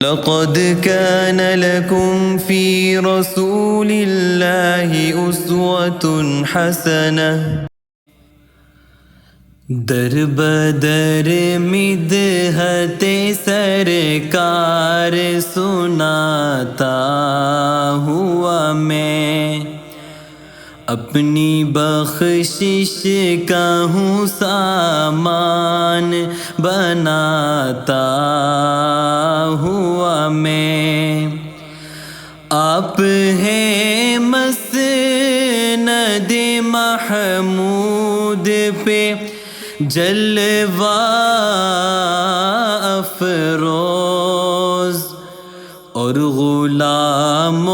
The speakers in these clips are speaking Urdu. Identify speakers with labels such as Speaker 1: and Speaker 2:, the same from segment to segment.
Speaker 1: لقد كان لكم في رسول الله أسوة حسنة در بدر مدحت سرکار سناتا ہوا میں اپنی بخشش کا ہوں سامان بناتا ہوا میں آپ ہیں مسند محمود پہ جلوہ افروز اور غلاموں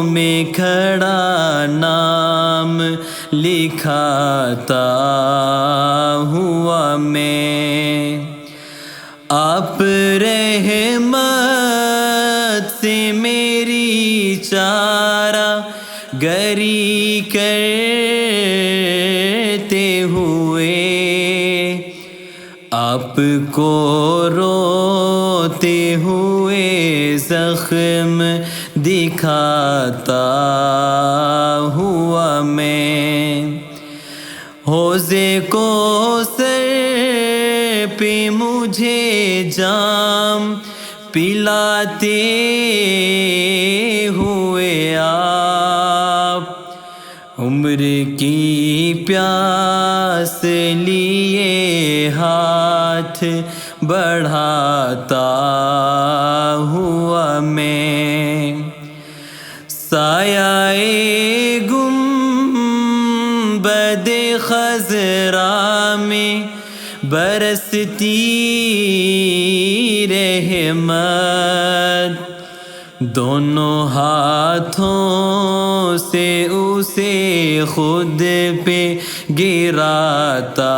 Speaker 1: میں کھڑا نام لکھاتا ہوا میں آپ رحمت سے میری چارہ گری کرتے ہوئے آپ کو روتے ہوئے زخم دکھاتا ہوا میں حوضے کوثر پہ مجھے جام پلاتے ہوئے آپ عمر کی پیاس لیے ہاتھ بڑھاتا ہوا میں سایہ گنبد خضرا میں برستی رحمت دونوں ہاتھوں سے اسے خود پہ گراتا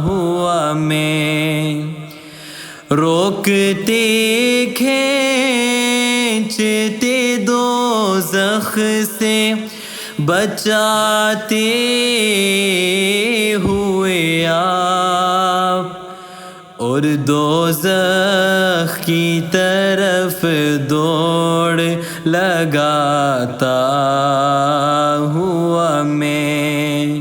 Speaker 1: ہوا میں روکتے کھینچتے دوزخ سے بچاتے ہوئے آپ اور دوزخ کی طرف دوڑ لگاتا ہوا میں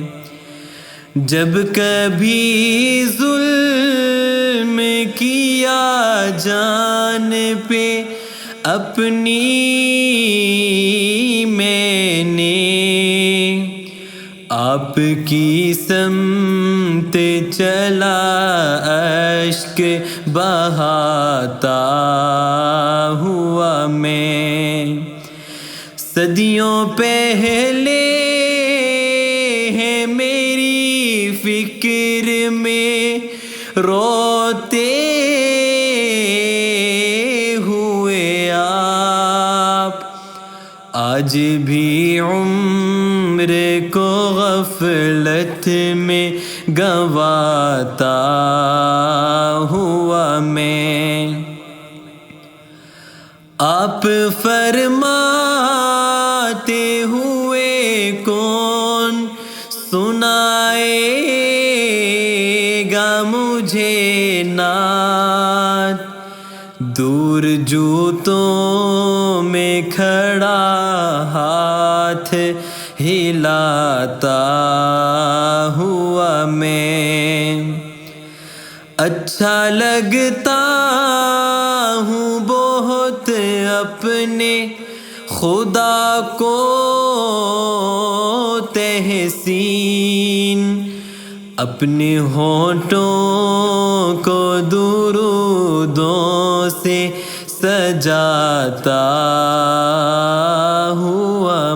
Speaker 1: جب کبھی ظلم کیا جان پہ اپنی میں نے آپ کی سمت چلا اشک بہاتا ہوا میں صدیوں پہلے ہے میری فکر میں روتے ہوئے آپ آج بھی عمر کو غفلت میں گنواتا ہوا میں آپ فرماتے ہوئے کون سنائے گا مجھے نعت دور جوتوں میں کھڑا ہاتھ ہلاتا ہوا میں اچھا لگتا ہوں بہت اپنے خدا کو تحسین اپنے ہونٹوں کو درودوں سے سجاتا ہوا